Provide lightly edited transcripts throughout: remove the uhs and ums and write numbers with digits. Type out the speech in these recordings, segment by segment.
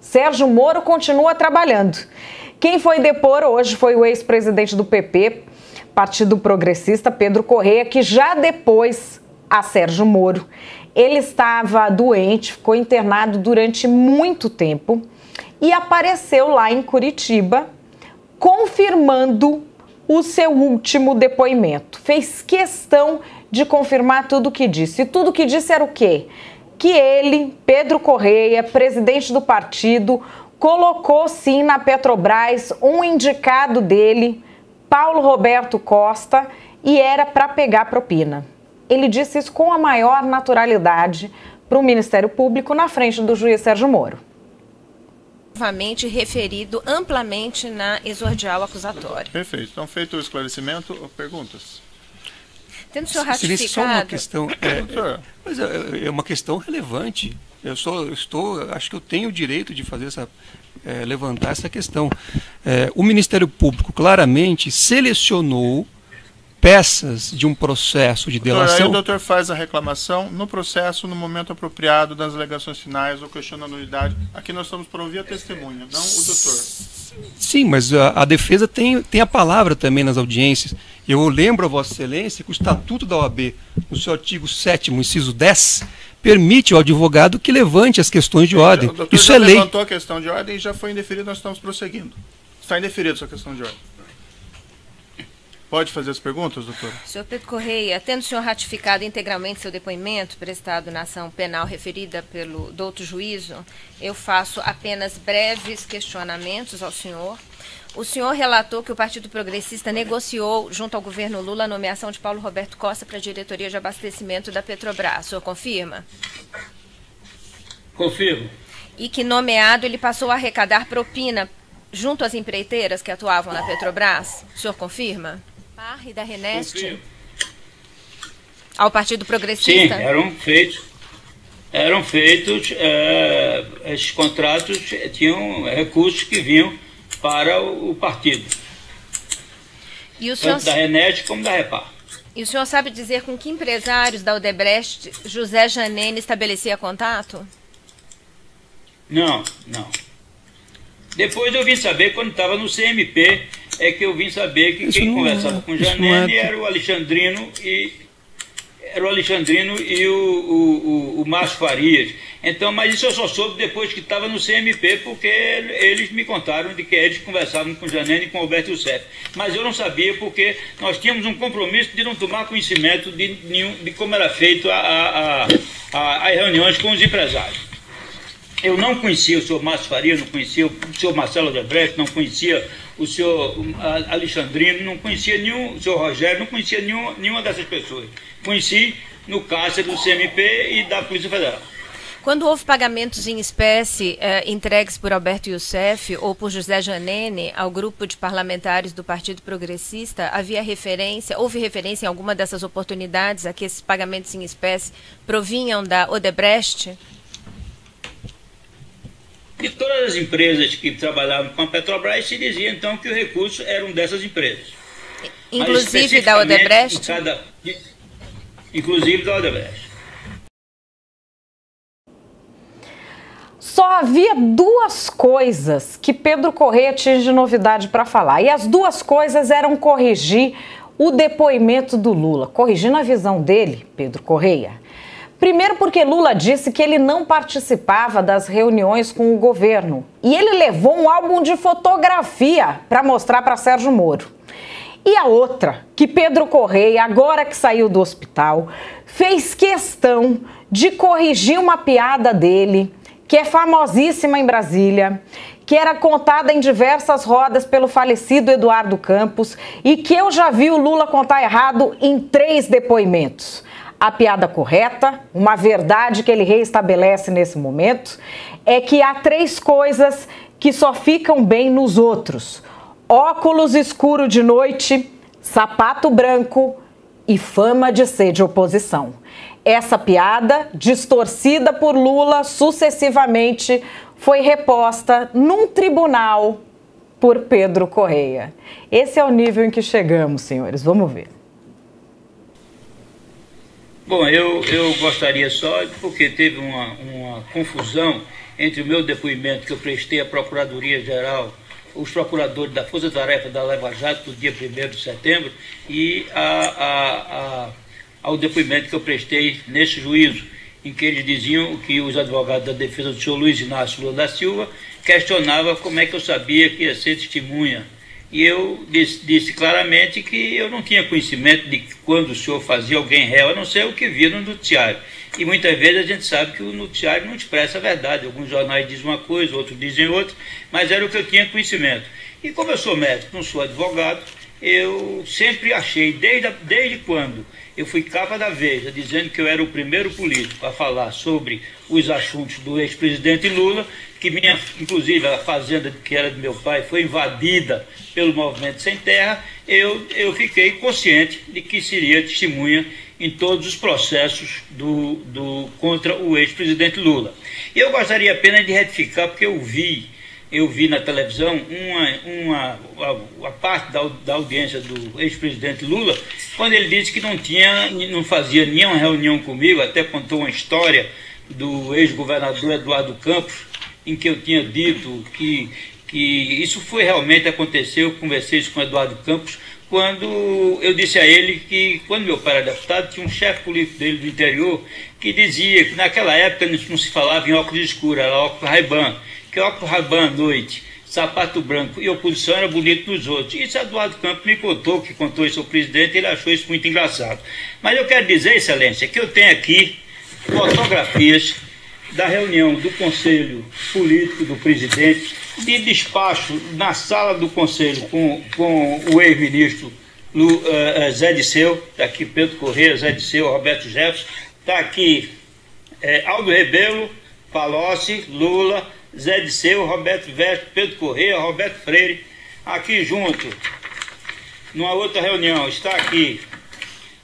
Sérgio Moro continua trabalhando. Quem foi depor hoje foi o ex-presidente do PP, Partido Progressista, Pedro Correia, que já depôs a Sérgio Moro. Ele estava doente, ficou internado durante muito tempo e apareceu lá em Curitiba, confirmando o seu último depoimento. Fez questão de confirmar tudo o que disse. E tudo o que disse era o quê? Que ele, Pedro Correia, presidente do partido, colocou sim na Petrobras um indicado dele, Paulo Roberto Costa, e era para pegar propina. Ele disse isso com a maior naturalidade para o Ministério Público na frente do juiz Sérgio Moro. Novamente referido amplamente na exordial acusatória. Perfeito. Então, feito o esclarecimento, perguntas? Tendo o senhor ratificado... Só uma questão, mas é uma questão relevante. Acho que eu tenho o direito de fazer levantar essa questão. O Ministério Público claramente selecionou peças de um processo de delação. Aí o doutor faz a reclamação no processo, no momento apropriado das alegações finais ou questionando a nulidade. Aqui nós estamos para ouvir a testemunha, não o doutor. Sim, mas a defesa tem a palavra também nas audiências. Eu lembro a Vossa Excelência que o Estatuto da OAB, no seu artigo 7º, inciso 10, permite ao advogado que levante as questões de ordem. O doutor Isso já é lei. levantou a questão de ordem e já foi indeferido, nós estamos prosseguindo. Está indeferida a sua questão de ordem. Pode fazer as perguntas, doutor? Senhor Pedro Correia, tendo o senhor ratificado integralmente seu depoimento prestado na ação penal referida pelo douto juízo, eu faço apenas breves questionamentos ao senhor. O senhor relatou que o Partido Progressista negociou, junto ao governo Lula, a nomeação de Paulo Roberto Costa para a diretoria de abastecimento da Petrobras. O senhor confirma? Confirmo. E que, nomeado, ele passou a arrecadar propina junto às empreiteiras que atuavam na Petrobras? O senhor confirma? E da Renest? Confirmo. Ao Partido Progressista? Sim, eram feitos esses contratos tinham recursos que vinham para o partido, e o senhor, tanto da Renest como da Repar. E o senhor sabe dizer com que empresários da Odebrecht José Janene estabelecia contato? Não. Depois eu vim saber, quando estava no CMP, que eu vim saber que quem conversava com o Janene era o Alexandrino e o Márcio Farias. Então, mas isso eu só soube depois que estava no CMP, porque eles me contaram de que eles conversavam com o Janene e com o Alberto Youssef. Mas eu não sabia, porque nós tínhamos um compromisso de não tomar conhecimento de como era feito as reuniões com os empresários. Eu não conhecia o senhor Márcio Farias, não conhecia o senhor Marcelo Odebrecht, não conhecia o senhor Alexandrino, não conhecia o senhor Rogério, não conhecia nenhuma dessas pessoas. Conheci no cárcere do CMP e da Polícia Federal. Quando houve pagamentos em espécie entregues por Alberto Youssef ou por José Janene ao grupo de parlamentares do Partido Progressista, houve referência em alguma dessas oportunidades a que esses pagamentos em espécie provinham da Odebrecht? De todas as empresas que trabalhavam com a Petrobras, se dizia então que o recurso eram dessas empresas. Inclusive da Odebrecht? Inclusive da Odebrecht. Só havia duas coisas que Pedro Correia tinha de novidade para falar. E as duas coisas eram corrigir o depoimento do Lula. Corrigir na visão dele, Pedro Correia. Primeiro porque Lula disse que ele não participava das reuniões com o governo. E ele levou um álbum de fotografia para mostrar para Sérgio Moro. E a outra, que Pedro Correia, agora que saiu do hospital, fez questão de corrigir uma piada dele, que é famosíssima em Brasília, que era contada em diversas rodas pelo falecido Eduardo Campos e que eu já vi o Lula contar errado em 3 depoimentos. A piada correta, uma verdade que ele reestabelece nesse momento, é que há 3 coisas que só ficam bem nos outros: óculos escuro de noite, sapato branco e fama de ser de oposição. Essa piada, distorcida por Lula sucessivamente, foi reposta num tribunal por Pedro Correia. Esse é o nível em que chegamos, senhores. Vamos ver. Bom, eu gostaria só, porque teve uma confusão entre o meu depoimento que eu prestei à Procuradoria-Geral, os procuradores da Força Tarefa da Lava Jato, no dia 1º de setembro, e ao depoimento que eu prestei nesse juízo, em que eles diziam que os advogados da defesa do senhor Luiz Inácio Lula da Silva questionavam como é que eu sabia que ia ser testemunha. E eu disse claramente que eu não tinha conhecimento de que quando o senhor fazia alguém réu, a não ser o que via no noticiário. E muitas vezes a gente sabe que o noticiário não expressa a verdade. Alguns jornais dizem uma coisa, outros dizem outra, mas era o que eu tinha conhecimento. E como eu sou médico, não sou advogado, eu sempre achei, desde quando eu fui capa da Veja, dizendo que eu era o primeiro político a falar sobre os assuntos do ex-presidente Lula, que inclusive a fazenda que era do meu pai foi invadida pelo Movimento Sem Terra, eu fiquei consciente de que seria testemunha em todos os processos contra o ex-presidente Lula. E eu gostaria apenas de retificar, porque eu vi na televisão a parte da audiência do ex-presidente Lula, quando ele disse que não fazia nenhuma reunião comigo, até contou uma história do ex-governador Eduardo Campos, em que eu tinha dito que isso foi realmente aconteceu. Eu conversei isso com Eduardo Campos, quando eu disse a ele que, quando meu pai era deputado, tinha um chefe político dele do interior que dizia que naquela época não se falava em óculos escuros, era óculos Ray-Ban, que óculos Ray-Ban à noite, sapato branco e oposição era bonito nos outros. Isso Eduardo Campos me contou, que contou isso ao presidente, ele achou isso muito engraçado. Mas eu quero dizer, Excelência, que eu tenho aqui fotografias da reunião do Conselho Político do presidente, de despacho na sala do Conselho com o ex-ministro Zé Disseu, está aqui Pedro Correia, Zé Disseu, Roberto Jefferson, está aqui Aldo Rebelo, Palocci, Lula, Zé Disseu, Roberto Jefferson, Pedro Correia, Roberto Freire. Aqui junto, numa outra reunião, está aqui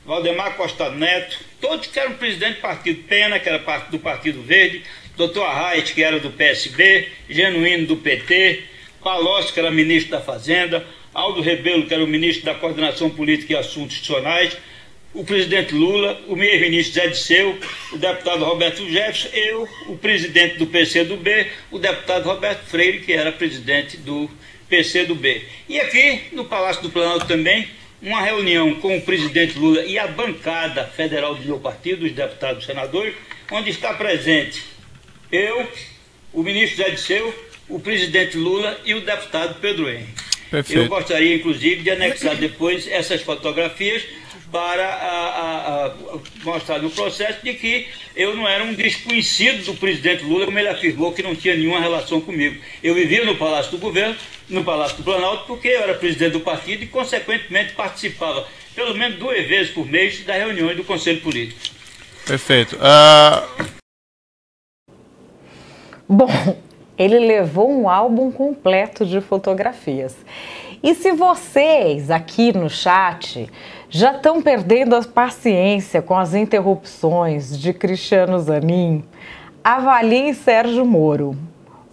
Valdemar Costa Neto, todos que eram presidente do partido, Pena, que era do Partido Verde, Dr. Arraes, que era do PSB, Genuíno, do PT, Palocci, que era ministro da Fazenda, Aldo Rebelo, que era o ministro da Coordenação Política e Assuntos Institucionais, o presidente Lula, o ex-ministro Zé Disseu, o deputado Roberto Jefferson, eu, o presidente do PCdoB, o deputado Roberto Freire, que era presidente do PCdoB. E aqui, no Palácio do Planalto também, uma reunião com o presidente Lula e a bancada federal do meu partido, os deputados e senadores, onde está presente eu, o ministro Zé Disseu, o presidente Lula e o deputado Pedro Henrique. Perfeito. Eu gostaria, inclusive, de anexar depois essas fotografias para mostrar no processo de que eu não era um desconhecido do presidente Lula, como ele afirmou que não tinha nenhuma relação comigo. Eu vivia no Palácio do Governo, no Palácio do Planalto, porque eu era presidente do partido e, consequentemente, participava pelo menos 2 vezes por mês das reuniões do Conselho Político. Perfeito. Bom, ele levou um álbum completo de fotografias. E se vocês aqui no chat já estão perdendo a paciência com as interrupções de Cristiano Zanin, avaliem Sérgio Moro.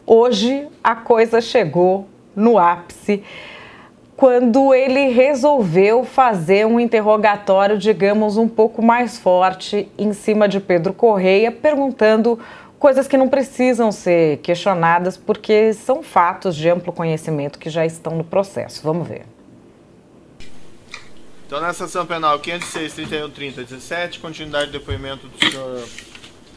Hoje a coisa chegou no ápice quando ele resolveu fazer um interrogatório, digamos, um pouco mais forte em cima de Pedro Correia, perguntando coisas que não precisam ser questionadas porque são fatos de amplo conhecimento que já estão no processo. Vamos ver. Então, nessa ação penal 506-3130-17, continuidade do depoimento do senhor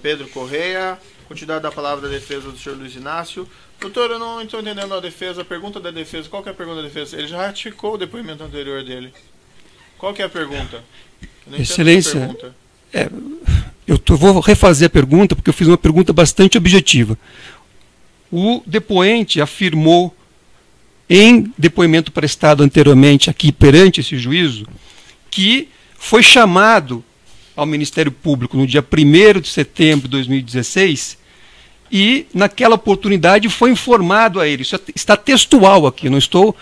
Pedro Correia, continuidade da palavra da defesa do senhor Luiz Inácio. Doutor, eu não estou entendendo a defesa, a pergunta da defesa. Qual que é a pergunta da defesa? Ele já ratificou o depoimento anterior dele. Qual que é a pergunta? Excelência, vou refazer a pergunta porque eu fiz uma pergunta bastante objetiva. O depoente afirmou em depoimento prestado anteriormente aqui perante esse juízo que foi chamado ao Ministério Público no dia 1º de setembro de 2016 e naquela oportunidade foi informado a ele, isso está textual aqui, não estou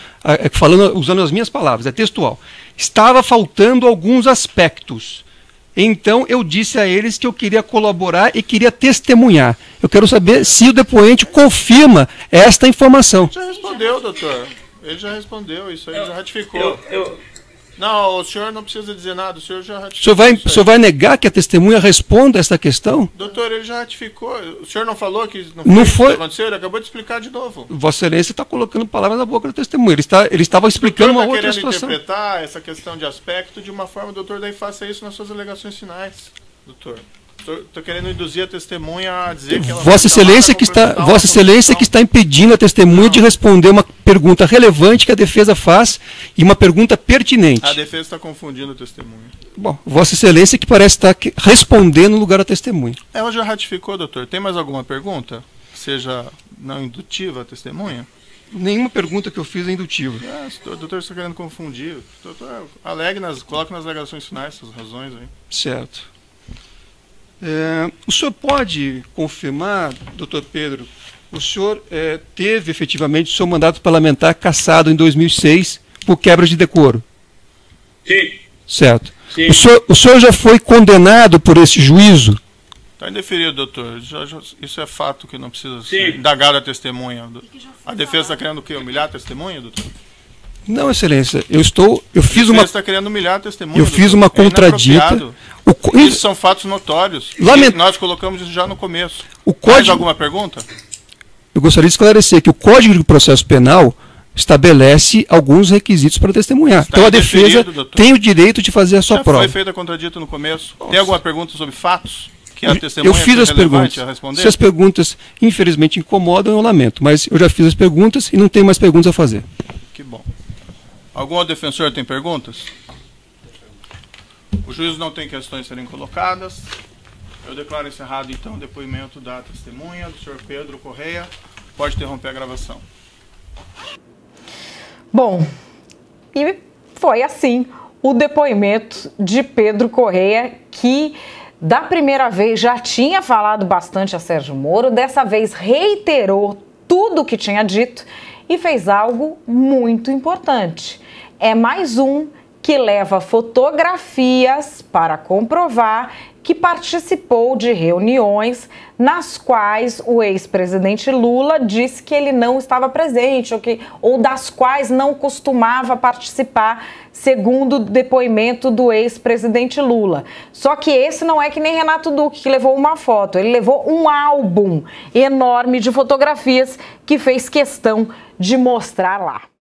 falando usando as minhas palavras, é textual. Estava faltando alguns aspectos. Então eu disse a eles que eu queria colaborar e queria testemunhar. Eu quero saber se o depoente confirma esta informação. Ele já respondeu, doutor. Ele já respondeu, isso aí já ratificou. Não, o senhor não precisa dizer nada, o senhor já ratificou. O senhor vai negar que a testemunha responda essa questão? Doutor, ele já ratificou. O senhor não falou que não foi isso que aconteceu? Ele acabou de explicar de novo. Vossa Excelência está colocando palavras na boca da testemunha. Ele estava explicando uma outra situação. Querendo interpretar essa questão de aspecto de uma forma, doutor, daí faça isso nas suas alegações finais, doutor. Estou querendo induzir a testemunha a dizer que ela Vossa Excelência que está impedindo a testemunha de responder uma pergunta relevante que a defesa faz e uma pergunta pertinente. A defesa está confundindo a testemunha. Bom, Vossa Excelência que parece estar respondendo no lugar da testemunha. Ela já ratificou, doutor. Tem mais alguma pergunta? Seja não indutiva a testemunha? Nenhuma pergunta que eu fiz é indutiva. O doutor está querendo confundir. Doutor, coloque nas alegações finais suas razões aí. Certo. O senhor pode confirmar, doutor Pedro, o senhor teve efetivamente o seu mandato parlamentar cassado em 2006 por quebra de decoro? Sim. Certo. Sim. O senhor já foi condenado por esse juízo? Está indeferido, doutor. Isso é fato que não precisa ser indagado a testemunha. A defesa está querendo o quê? Humilhar a testemunha, doutor? Não, Excelência. Eu fiz uma. Você está querendo humilhar a testemunha. Eu fiz uma contradita. Isso são fatos notórios. Nós colocamos isso já no começo. Mais alguma pergunta? Eu gostaria de esclarecer que o Código de Processo Penal estabelece alguns requisitos para testemunhar. Então a defesa tem o direito de fazer a sua prova. Foi feita a contradita no começo. Tem alguma pergunta sobre fatos que a testemunha eu fiz as perguntas. Se as perguntas infelizmente incomodam, eu lamento. Mas eu já fiz as perguntas e não tenho mais perguntas a fazer. Que bom. Algum outro defensor tem perguntas? O juízo não tem questões a serem colocadas. Eu declaro encerrado, então, o depoimento da testemunha, do senhor Pedro Correia. Pode interromper a gravação. Bom, e foi assim o depoimento de Pedro Correia, que da primeira vez já tinha falado bastante a Sérgio Moro, dessa vez reiterou tudo o que tinha dito e fez algo muito importante. É mais um que leva fotografias para comprovar que participou de reuniões nas quais o ex-presidente Lula disse que ele não estava presente ou das quais não costumava participar, segundo o depoimento do ex-presidente Lula. Só que esse não é que nem Renato Duque, que levou uma foto, ele levou um álbum enorme de fotografias que fez questão de mostrar lá.